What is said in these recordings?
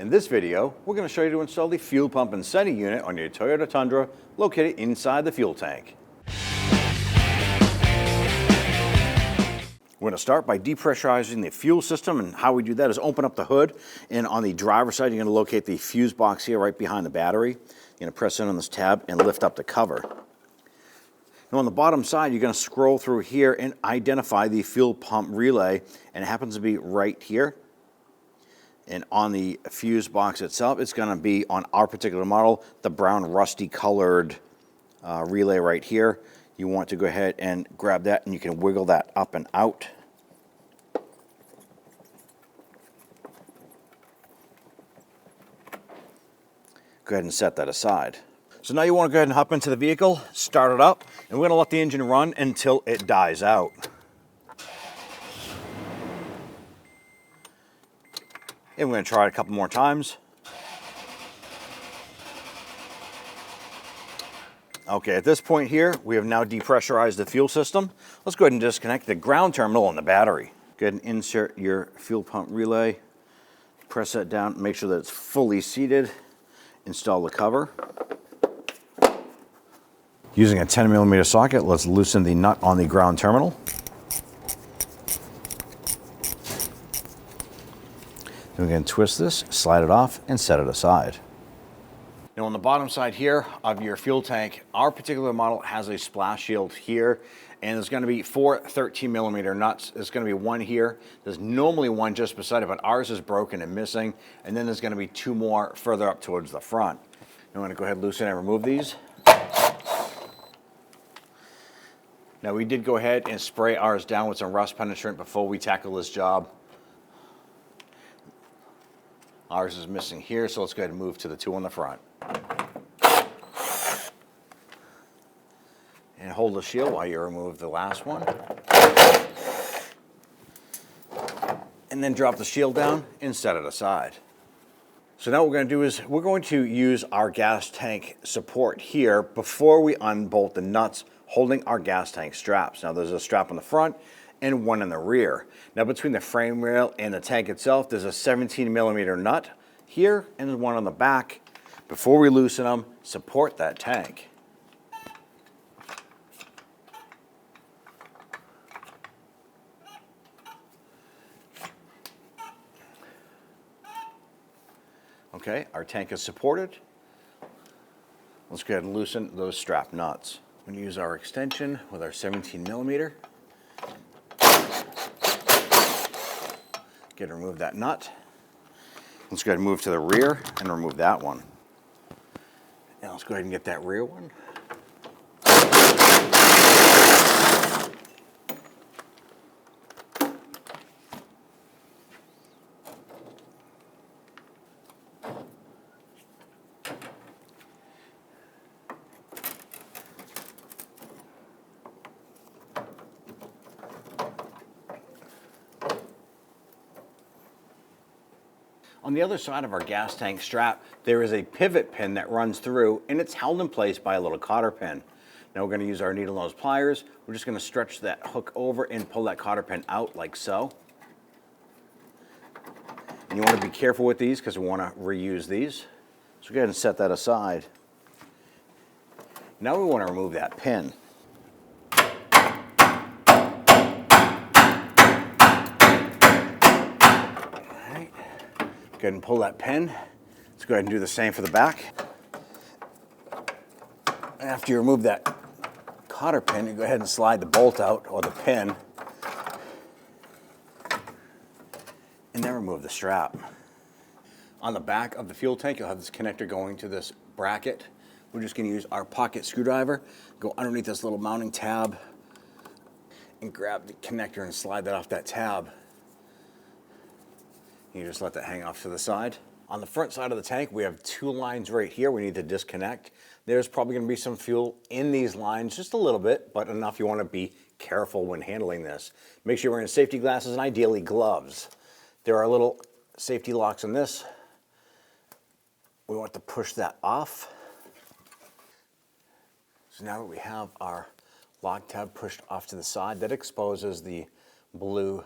In this video, we're going to show you to install the fuel pump and setting unit on your Toyota Tundra located inside the fuel tank. We're going to start by depressurizing the fuel system, and how we do that is open up the hood, and on the driver's side you're going to locate the fuse box here right behind the battery. You're going to press in on this tab and lift up the cover. Now on the bottom side you're going to scroll through here and identify the fuel pump relay, and it happens to be right here. And on the fuse box itself, it's going to be, on our particular model, the brown rusty colored relay right here. You want to go ahead and grab that, and you can wiggle that up and out. Go ahead and set that aside. So now you want to go ahead and hop into the vehicle, start it up, and we're going to let the engine run until it dies out. And we're going to try it a couple more times. Okay, at this point here, we have now depressurized the fuel system. Let's go ahead and disconnect the ground terminal and the battery. Go ahead and insert your fuel pump relay. Press that down, make sure that it's fully seated. Install the cover. Using a 10mm socket, let's loosen the nut on the ground terminal. Then we're going to twist this, slide it off, and set it aside. Now on the bottom side here of your fuel tank, our particular model has a splash shield here, and there's going to be 4 13mm nuts. There's going to be one here. There's normally one just beside it, but ours is broken and missing, and then there's going to be 2 more further up towards the front. Now I'm going to go ahead, loosen and remove these. Now we did go ahead and spray ours down with some rust penetrant before we tackle this job. Ours is missing here, so let's go ahead and move to the 2 on the front. And hold the shield while you remove the last one. And then drop the shield down and set it aside. So now what we're going to do is we're going to use our gas tank support here before we unbolt the nuts holding our gas tank straps. Now there's a strap on the front and one in the rear. Now between the frame rail and the tank itself, there's a 17mm nut here and there's one on the back. Before we loosen them, support that tank. Okay, our tank is supported. Let's go ahead and loosen those strap nuts. We're going to use our extension with our 17mm. Get to remove that nut. Let's go ahead and move to the rear and remove that one. Now let's go ahead and get that rear one. On the other side of our gas tank strap, there is a pivot pin that runs through, and it's held in place by a little cotter pin. Now we're going to use our needle nose pliers. We're just going to stretch that hook over and pull that cotter pin out like so. And you want to be careful with these because we want to reuse these. So go ahead and set that aside. Now we want to remove that pin. Go ahead and pull that pin. Let's go ahead and do the same for the back. After you remove that cotter pin, you go ahead and slide the bolt out, or the pin, and then remove the strap. On the back of the fuel tank, you'll have this connector going to this bracket. We're just going to use our pocket screwdriver, go underneath this little mounting tab, and grab the connector and slide that off that tab. You just let that hang off to the side. On the front side of the tank, we have 2 lines right here we need to disconnect. There's probably going to be some fuel in these lines, just a little bit, but enough you want to be careful when handling this. Make sure you're wearing safety glasses and ideally gloves. There are little safety locks in this. We want to push that off. So now that we have our lock tab pushed off to the side, that exposes the blue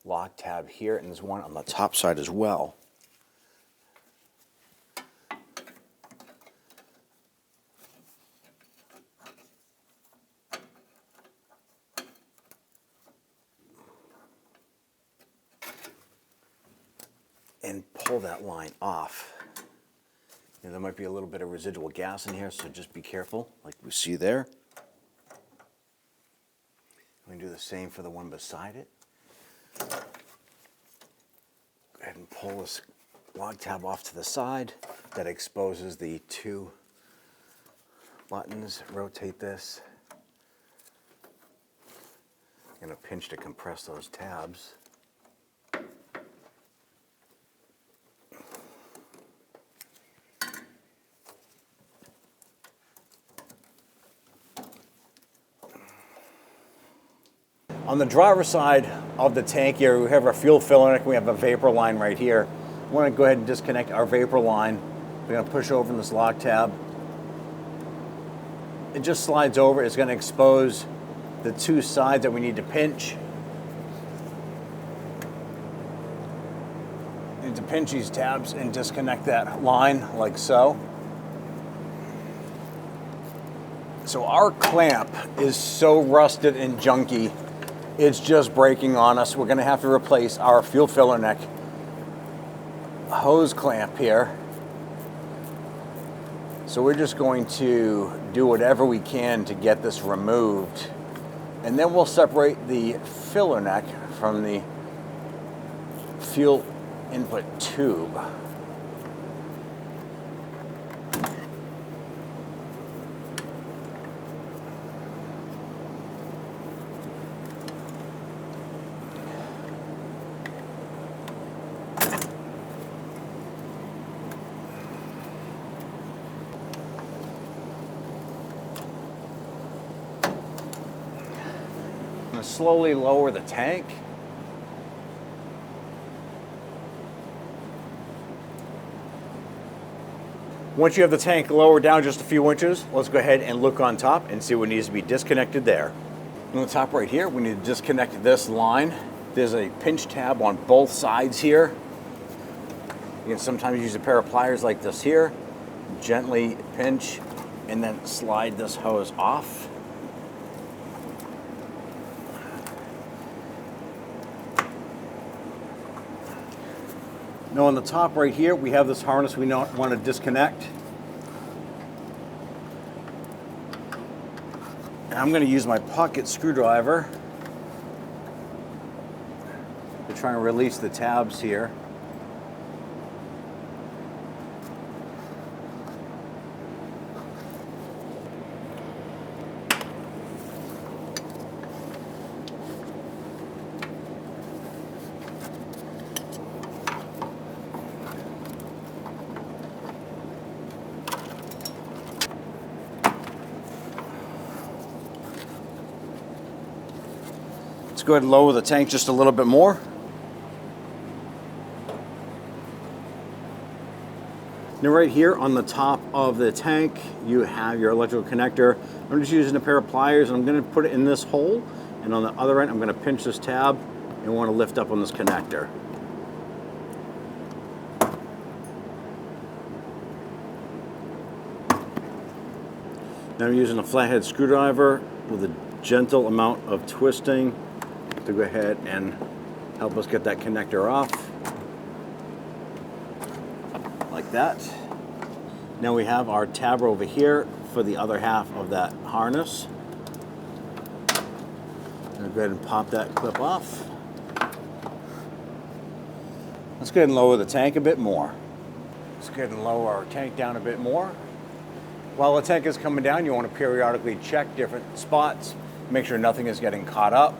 lock tab here, and there's one on the top side as well. pull that line off. There might be a little bit of residual gas in here, so just be careful, like we see there. We can do the same for the one beside it. Go ahead and pull this log tab off to the side. That exposes the two buttons. Rotate this. I'm going to pinch to compress those tabs. On the driver's side of the tank here, we have our fuel filler neck. We have a vapor line right here. We want to go ahead and disconnect our vapor line. We're going to push over this lock tab. It just slides over. It's going to expose the two sides that we need to pinch. You need to pinch these tabs and disconnect that line like so. So our clamp is so rusted and junky, it's just breaking on us. We're going to have to replace our fuel filler neck hose clamp here. So we're just going to do whatever we can to get this removed. And then we'll separate the filler neck from the fuel input tube. Slowly lower the tank. Once you have the tank lowered down just a few inches, let's go ahead and look on top and see what needs to be disconnected there. On the top right here, we need to disconnect this line. There's a pinch tab on both sides here. You can sometimes use a pair of pliers like this here, gently pinch, and then slide this hose off. Now on the top right here, we have this harness we don't want to disconnect. And I'm going to use my pocket screwdriver to try and release the tabs here. Let's go ahead and lower the tank just a little bit more. Now right here on the top of the tank, you have your electrical connector. I'm just using a pair of pliers and I'm going to put it in this hole. And on the other end, I'm going to pinch this tab and want to lift up on this connector. Now I'm using a flathead screwdriver with a gentle amount of twisting to go ahead and help us get that connector off, like that. Now we have our tab over here for the other half of that harness. Go ahead and pop that clip off. Let's go ahead and lower the tank a bit more. Let's go ahead and lower our tank down a bit more. While the tank is coming down, you want to periodically check different spots, make sure nothing is getting caught up.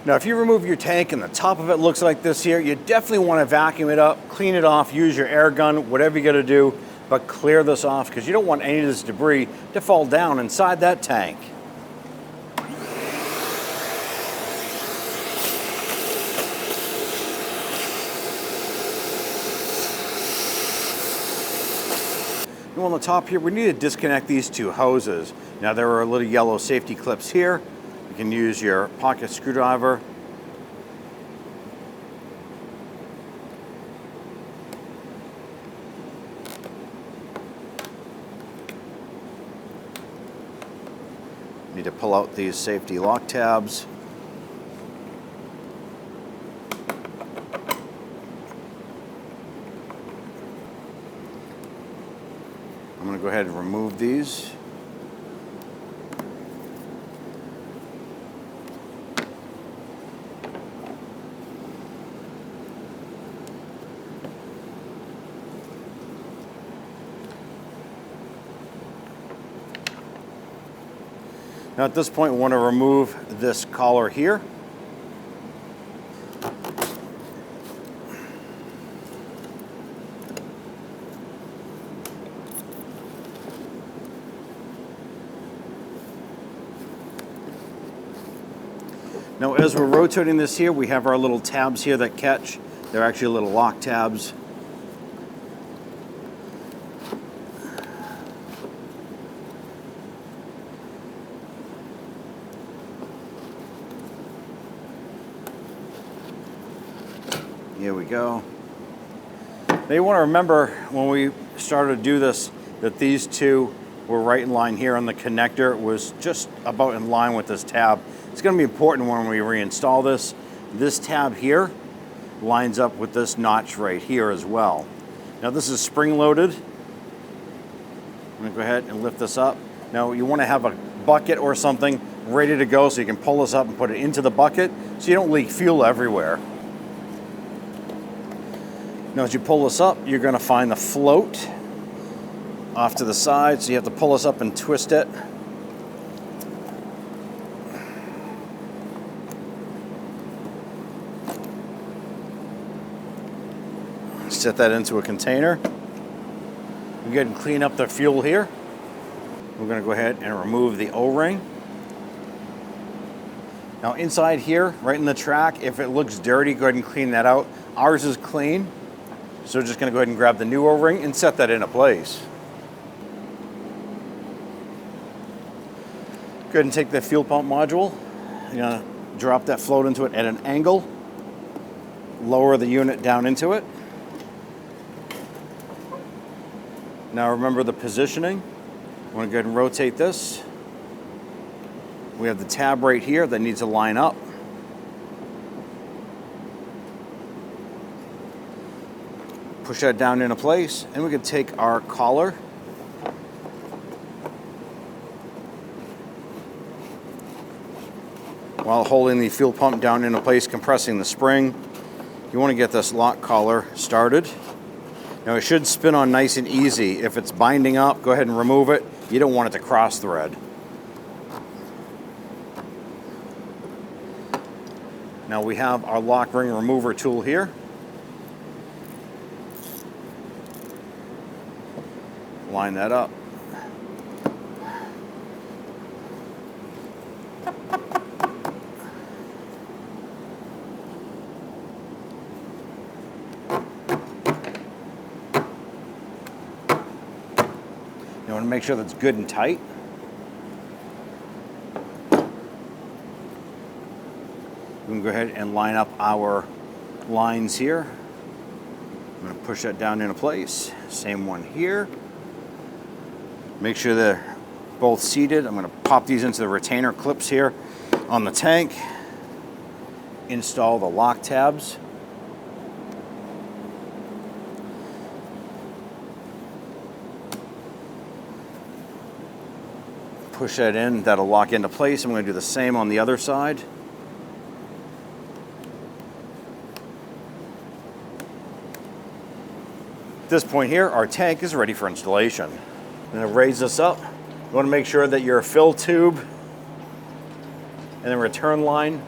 Now, if you remove your tank and the top of it looks like this here, you definitely want to vacuum it up, clean it off, use your air gun, whatever you got to do, but clear this off because you don't want any of this debris to fall down inside that tank. Now on the top here, we need to disconnect these two hoses. Now there are little yellow safety clips here. You can use your pocket screwdriver. Need to pull out these safety lock tabs. I'm going to go ahead and remove these. Now at this point, we want to remove this collar here. Now as we're rotating this here, we have our little tabs here that catch. They're actually little lock tabs. Here we go. Now you want to remember when we started to do this that these two were right in line here on the connector. It was just about in line with this tab. It's going to be important when we reinstall this. This tab here lines up with this notch right here as well. Now this is spring loaded. I'm going to go ahead and lift this up. Now you want to have a bucket or something ready to go so you can pull this up and put it into the bucket so you don't leak fuel everywhere. Now as you pull this up, you're going to find the float off to the side, so you have to pull this up and twist it. Set that into a container. We go ahead and clean up the fuel here. We're going to go ahead and remove the O-ring. Now inside here, right in the track, if it looks dirty, go ahead and clean that out. Ours is clean, so we're just going to go ahead and grab the new O-ring and set that into place. Go ahead and take the fuel pump module. You're going to drop that float into it at an angle. Lower the unit down into it. Now remember the positioning. I want to go ahead and rotate this. We have the tab right here that needs to line up. Push that down into place, and we can take our collar while holding the fuel pump down into place, compressing the spring. You want to get this lock collar started. Now it should spin on nice and easy. If it's binding up, go ahead and remove it. You don't want it to cross thread. Now we have our lock ring remover tool here. Line that up. You want to make sure that's good and tight. We can go ahead and line up our lines here. I'm going to push that down into place. Same one here. Make sure they're both seated. I'm going to pop these into the retainer clips here on the tank. Install the lock tabs. Push that in, that'll lock into place. I'm going to do the same on the other side. At this point here, our tank is ready for installation. I'm going to raise this up. You want to make sure that your fill tube and the return line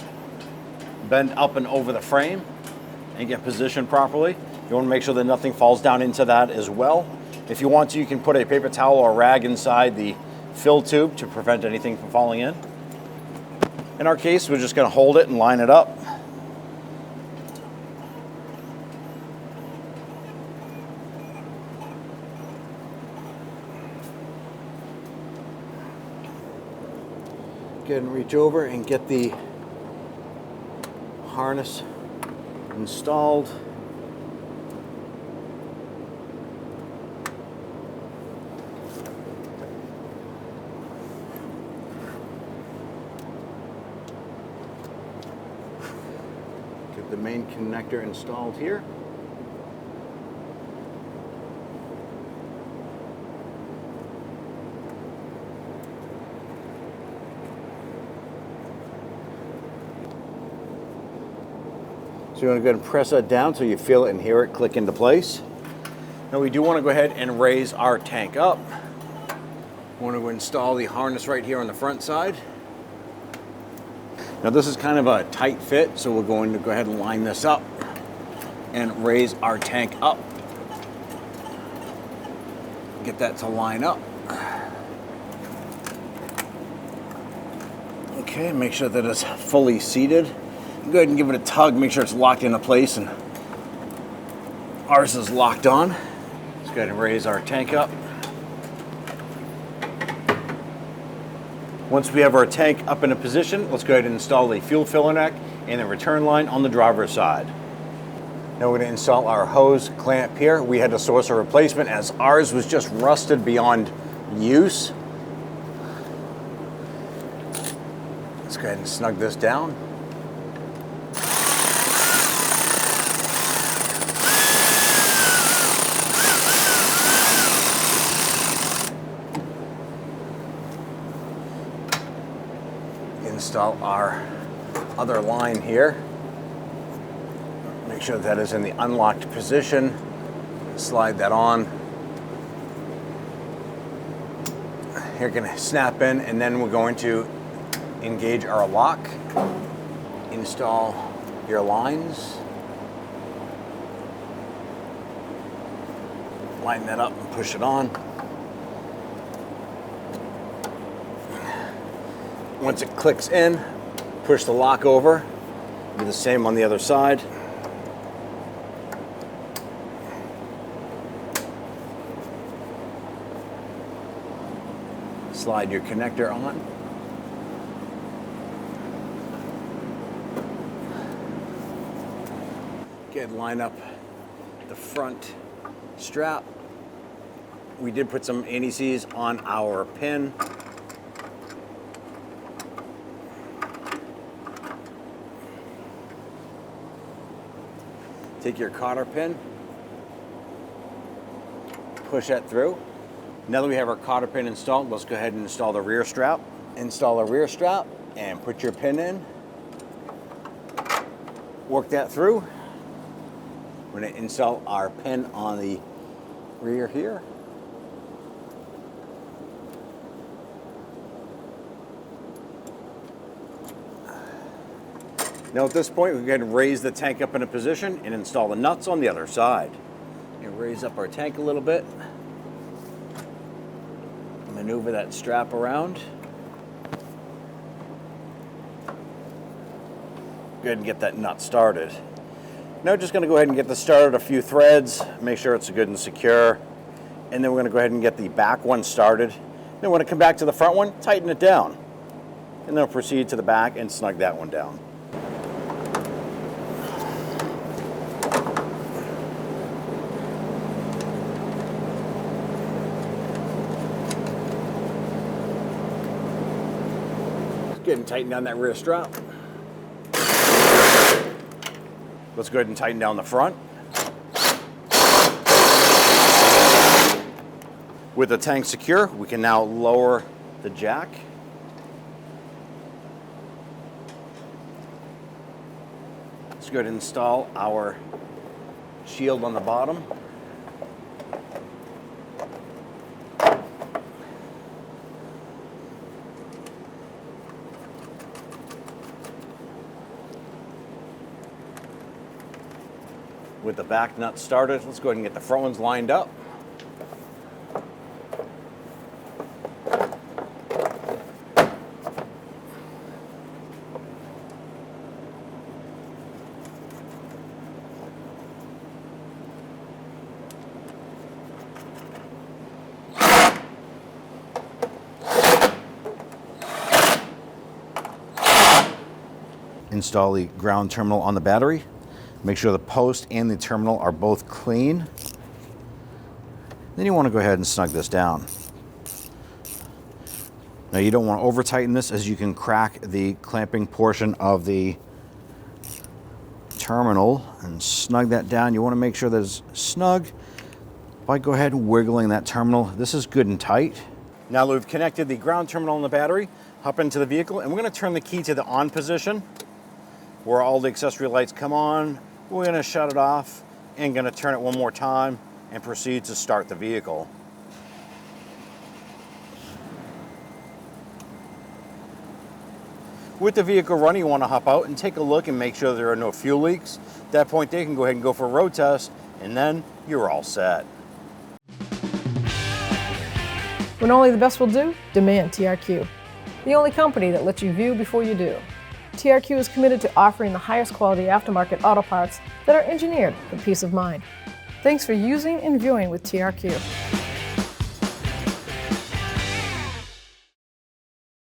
bend up and over the frame and get positioned properly. You want to make sure that nothing falls down into that as well. If you want to, you can put a paper towel or rag inside the fill tube to prevent anything from falling in. In our case, we're just going to hold it and line it up. Go ahead and reach over and get the harness installed. Get the main connector installed here. So you want to go ahead and press that down so you feel it and hear it click into place. Now we do want to go ahead and raise our tank up. We want to install the harness right here on the front side. Now this is kind of a tight fit, so we're going to go ahead and line this up and raise our tank up. Get that to line up. Okay, make sure that it's fully seated. Go ahead and give it a tug, make sure it's locked into place, and ours is locked on. Let's go ahead and raise our tank up. Once we have our tank up in a position, let's go ahead and install the fuel filler neck and the return line on the driver's side. Now we're going to install our hose clamp here. We had to source a replacement as ours was just rusted beyond use. Let's go ahead and snug this down. Install our other line here. Make sure that is in the unlocked position. Slide that on. Here going to snap in, and then we're going to engage our lock. Install your lines. Line that up and push it on. Once it clicks in, push the lock over. Do the same on the other side. Slide your connector on. Again, line up the front strap. We did put some anti-seize on our pin. Take your cotter pin, push that through. Now that we have our cotter pin installed, let's go ahead and install the rear strap. Install the rear strap and put your pin in. Work that through. We're going to install our pin on the rear here. Now at this point, we can go ahead and raise the tank up in a position and install the nuts on the other side. And raise up our tank a little bit. Maneuver that strap around. Go ahead and get that nut started. Now just going to go ahead and get this started, a few threads, make sure it's good and secure. And then we're going to go ahead and get the back one started. Then we're going to come back to the front one, tighten it down. And then we'll proceed to the back and snug that one down. Go ahead and tighten down that rear strap. Let's go ahead and tighten down the front. With the tank secure, we can now lower the jack. Let's go ahead and install our shield on the bottom. With the back nut started, let's go ahead and get the front ones lined up. install the ground terminal on the battery. Make sure the post and the terminal are both clean. Then you want to go ahead and snug this down. Now you don't want to over tighten this, as you can crack the clamping portion of the terminal, and snug that down. You want to make sure that it's snug by go ahead and wiggling that terminal. This is good and tight. Now that we've connected the ground terminal and the battery, hop into the vehicle, and we're going to turn the key to the on position where all the accessory lights come on. We're going to shut it off and going to turn it one more time and proceed to start the vehicle. With the vehicle running, you want to hop out and take a look and make sure there are no fuel leaks. At that point, they can go ahead and go for a road test, and then you're all set. When only the best will do, demand TRQ. The only company that lets you view before you do. TRQ is committed to offering the highest quality aftermarket auto parts that are engineered for peace of mind. Thanks for using and viewing with TRQ.